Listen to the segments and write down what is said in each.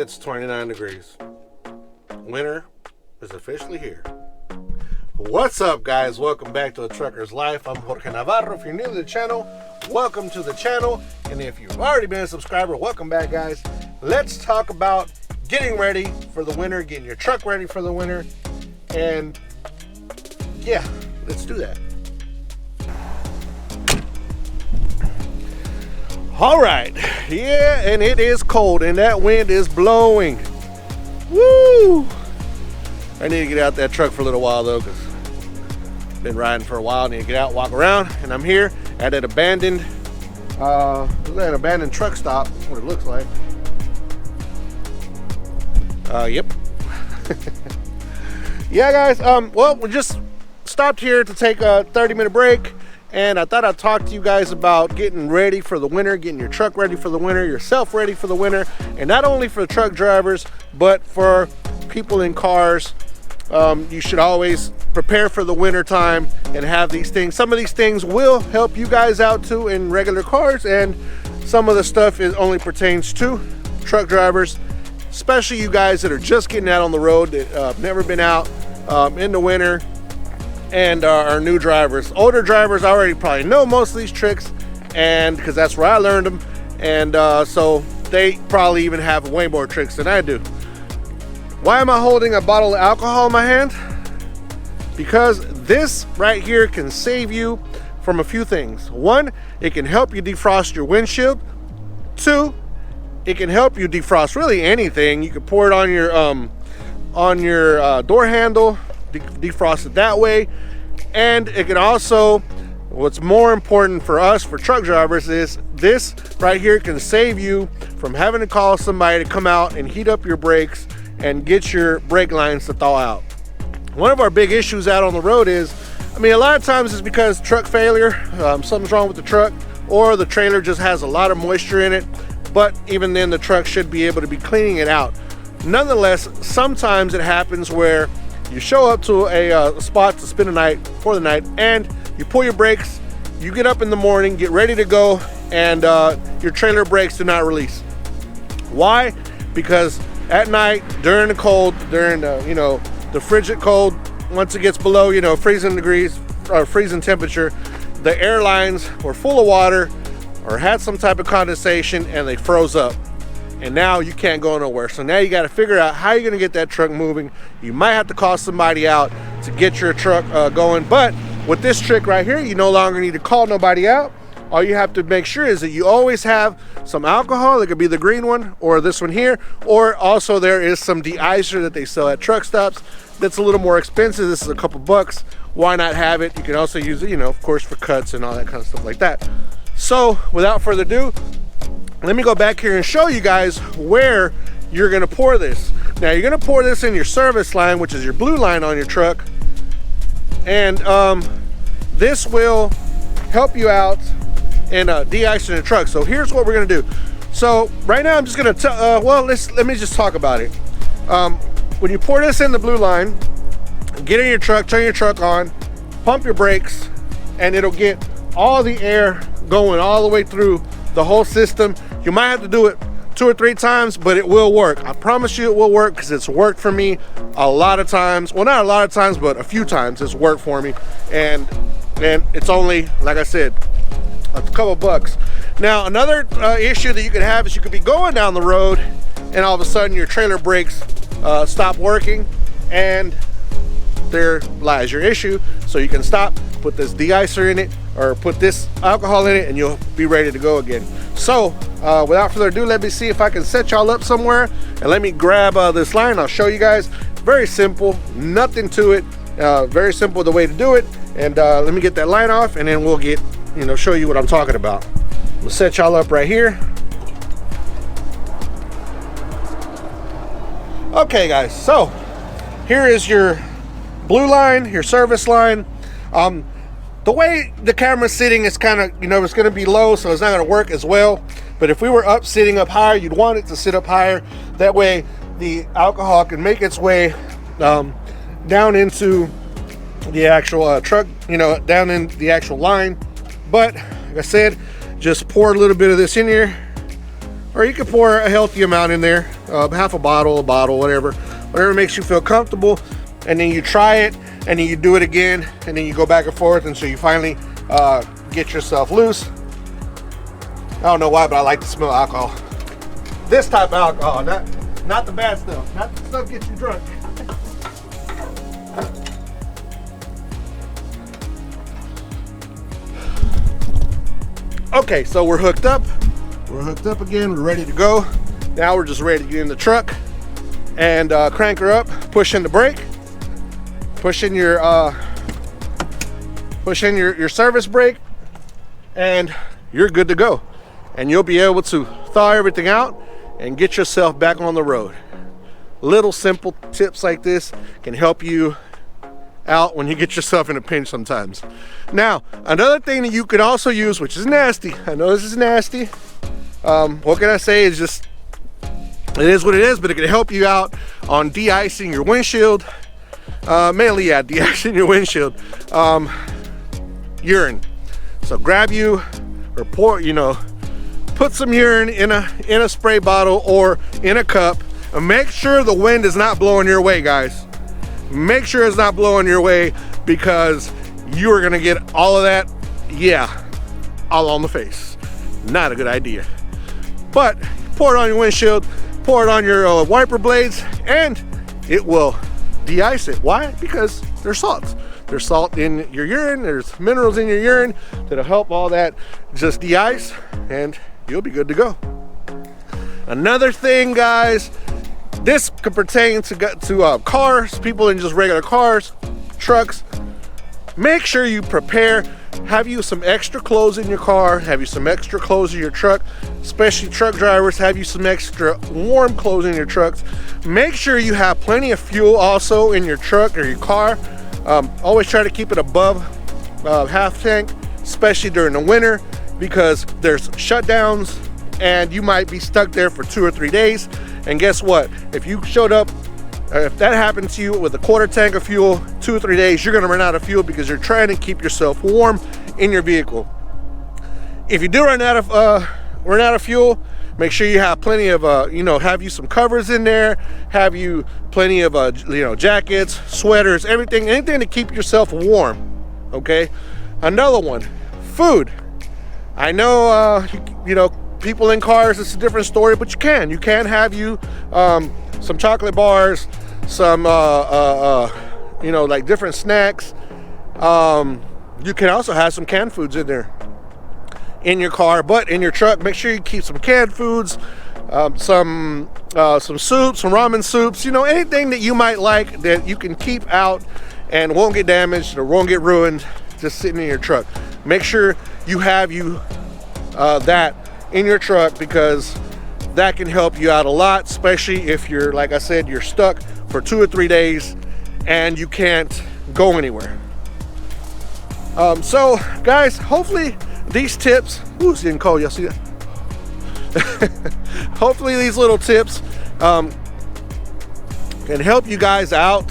It's 29 degrees. Winter is officially here. What's up, guys? Welcome back to A Trucker's Life. I'm Jorge Navarro. If you're new to the channel, welcome to the channel. And if you've already been a subscriber, welcome back, guys. Let's talk about getting ready for the winter, getting your truck ready for the winter. And yeah, let's do that. All right, yeah, and it is cold and that wind is blowing. Woo! I need to get out that truck for a little while though, because I've been riding for a while. I need to get out, walk around, and I'm here at an abandoned truck stop. That's what it looks like. Yep. Yeah, guys. Well, we just stopped here to take a 30-minute break. And I thought I'd talk to you guys about getting ready for the winter, getting your truck ready for the winter, yourself ready for the winter, and not only for truck drivers, but for people in cars. You should always prepare for the winter time and have these things. Some of these things will help you guys out too in regular cars, and some of the stuff only pertains to truck drivers, especially you guys that are just getting out on the road, that have never been out in the winter. And our new drivers. Older drivers already probably know most of these tricks, and because that's where I learned them, and so they probably even have way more tricks than I do. Why am I holding a bottle of alcohol in my hand? Because this right here can save you from a few things. One, it can help you defrost your windshield. Two, it can help you defrost really anything. You can pour it on your door handle, defrost it that way. And it can also, what's more important for us, for truck drivers, is this right here can save you from having to call somebody to come out and heat up your brakes and get your brake lines to thaw out. One of our big issues out on the road is, a lot of times it's because truck failure, something's wrong with the truck, or the trailer just has a lot of moisture in it, but even then the truck should be able to be cleaning it out. Nonetheless, sometimes it happens where you show up to a spot to spend for the night, and you pull your brakes, you get up in the morning, get ready to go, and your trailer brakes do not release. Why? Because at night, during the cold, during the frigid cold, once it gets below freezing degrees or freezing temperature, the air lines were full of water or had some type of condensation, and they froze up. And now you can't go nowhere. So now you got to figure out how you're going to get that truck moving. You might have to call somebody out to get your truck going. But with this trick right here, you no longer need to call nobody out. All you have to make sure is that you always have some alcohol. It could be the green one or this one here. Or also there is some de-icer that they sell at truck stops. That's a little more expensive. This is a couple bucks. Why not have it? You can also use it, of course, for cuts and all that kind of stuff like that. So without further ado, let me go back here and show you guys where you're going to pour this. Now you're going to pour this in your service line, which is your blue line on your truck, and this will help you out in de-icing the truck. So here's what we're going to do. So right now I'm just going to let me just talk about it. When you pour this in the blue line, get in your truck, turn your truck on, pump your brakes, and it'll get all the air going all the way through the whole system. You might have to do it 2 or 3 times, but it will work. I promise you it will work, because it's worked for me a lot of times. Well, not a lot of times, but a few times it's worked for me. And it's only, like I said, a couple bucks. Now, another issue that you could have is you could be going down the road and all of a sudden your trailer brakes stop working, and there lies your issue. So you can stop, put this de-icer in it, or put this alcohol in it, and you'll be ready to go again. So without further ado, let me see if I can set y'all up somewhere, and let me grab this line. I'll show you guys. Very simple, nothing to it. Very simple the way to do it. And let me get that line off, and then we'll get show you what I'm talking about. We'll set y'all up right here. Okay, guys, so here is your blue line, your service line. The way the camera's sitting is kind of, it's going to be low, so it's not going to work as well. But if we were sitting up higher, you'd want it to sit up higher. That way the alcohol can make its way down into the actual truck, down in the actual line. But like I said, just pour a little bit of this in here, or you can pour a healthy amount in there, half a bottle, whatever makes you feel comfortable. And then you try it, and then you do it again, and then you go back and forth until you finally get yourself loose. I don't know why, but I like to smell alcohol. This type of alcohol, not the bad stuff, not the stuff that gets you drunk. Okay, so we're hooked up. We're hooked up again. We're ready to go. Now we're just ready to get in the truck and crank her up. Push in the brake. Push in your service brake, and you're good to go. And you'll be able to thaw everything out and get yourself back on the road. Little simple tips like this can help you out when you get yourself in a pinch sometimes. Now, another thing that you could also use, which is nasty. I know this is nasty. What can I say? It's just, it is what it is, but it can help you out on de-icing your windshield. Mainly, yeah, de-icing your windshield. Urine. So grab you, or pour, put some urine in a spray bottle or in a cup, and make sure the wind is not blowing your way, guys. Make sure it's not blowing your way, because you are gonna get all of that, all on the face. Not a good idea. But pour it on your windshield, pour it on your wiper blades, and it will de-ice it. Why? Because there's salt. There's salt in your urine, there's minerals in your urine that'll help all that just de-ice, and you'll be good to go. Another thing, guys, this could pertain to cars, people in just regular cars, trucks. Make sure you prepare. Have you some extra clothes in your car, have you some extra clothes in your truck, especially truck drivers, have you some extra warm clothes in your trucks. Make sure you have plenty of fuel also in your truck or your car. Always try to keep it above half tank, especially during the winter, because there's shutdowns and you might be stuck there for 2 or 3 days. And guess what? If you showed up, if that happened to you with a quarter tank of fuel, 2 or 3 days, you're gonna run out of fuel because you're trying to keep yourself warm in your vehicle. If you do run out of fuel, make sure you have plenty of, have you some covers in there, have you plenty of, jackets, sweaters, anything to keep yourself warm, okay? Another one, food. I know, people in cars, it's a different story, but you can have you some chocolate bars, some like different snacks. You can also have some canned foods in there in your car, but in your truck, make sure you keep some canned foods, some soups, some ramen soups, anything that you might like that you can keep out and won't get damaged or won't get ruined just sitting in your truck. Make sure you have that in your truck, because that can help you out a lot, especially if you're, like I said, you're stuck for 2 or 3 days and you can't go anywhere. So guys, hopefully these tips, it's getting cold, y'all see that? Hopefully these little tips can help you guys out.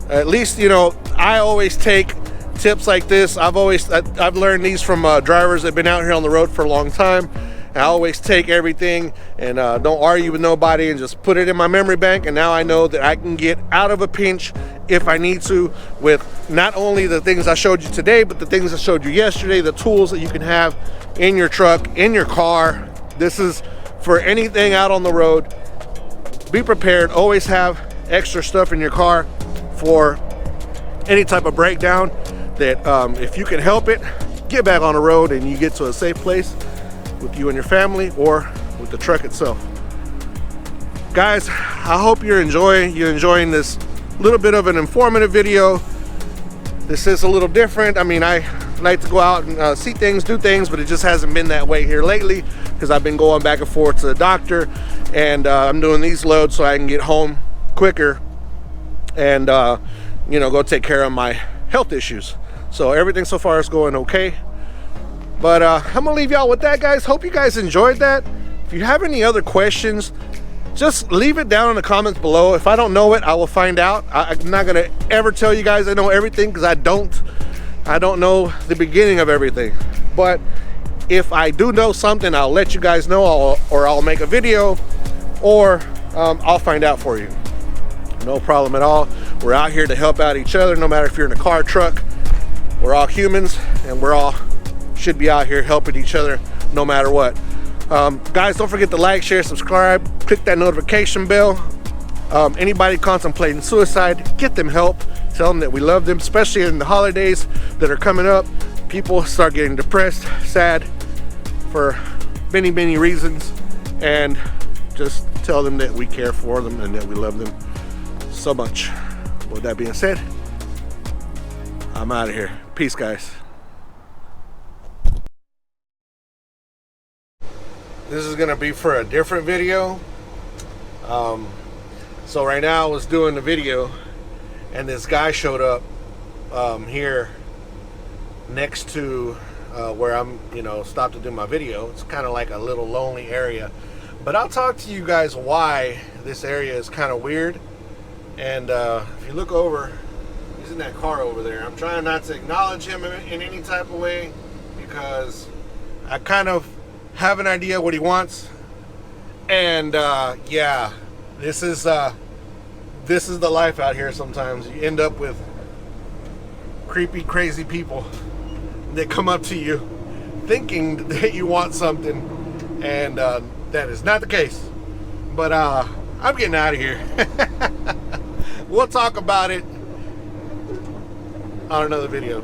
At least, I always take tips like this. I've learned these from drivers that have been out here on the road for a long time. I always take everything and don't argue with nobody and just put it in my memory bank, and now I know that I can get out of a pinch if I need to, with not only the things I showed you today, but the things I showed you yesterday, the tools that you can have in your truck, in your car. This is for anything out on the road. Be prepared. Always have extra stuff in your car for any type of breakdown that if you can help it, get back on the road and you get to a safe place with you and your family, or with the truck itself. Guys, I hope you're enjoying this little bit of an informative video. This is a little different. I mean, I like to go out and see things, do things, but it just hasn't been that way here lately, because I've been going back and forth to the doctor, and I'm doing these loads so I can get home quicker and go take care of my health issues. So everything so far is going okay. But I'm gonna leave y'all with that, guys. Hope you guys enjoyed that. If you have any other questions, just leave it down in the comments below. If I don't know it, I will find out. I'm not gonna ever tell you guys I know everything, because I don't know the beginning of everything. But If I do know something, I'll let you guys know, or I'll make a video, or I'll find out for you. No problem at all. We're out here to help out each other, no matter if you're in a car, truck. We're all humans, and we're all should be out here helping each other no matter what. Guys, don't forget to like, share, subscribe, click that notification bell. Anybody contemplating suicide, get them help. Tell them that we love them, especially in the holidays that are coming up. People start getting depressed, sad for many, many reasons, and just tell them that we care for them and that we love them so much. With that being said, I'm out of here. Peace, guys. This is gonna be for a different video. So right now I was doing the video and this guy showed up here next to where I'm, stopped to do my video. It's kind of like a little lonely area, but I'll talk to you guys why this area is kind of weird. And if you look over, he's in that car over there. I'm trying not to acknowledge him in any type of way because I kind of have an idea what he wants. And yeah, this is the life out here. Sometimes you end up with creepy, crazy people that come up to you thinking that you want something, and that is not the case. But I'm getting out of here. We'll talk about it on another video.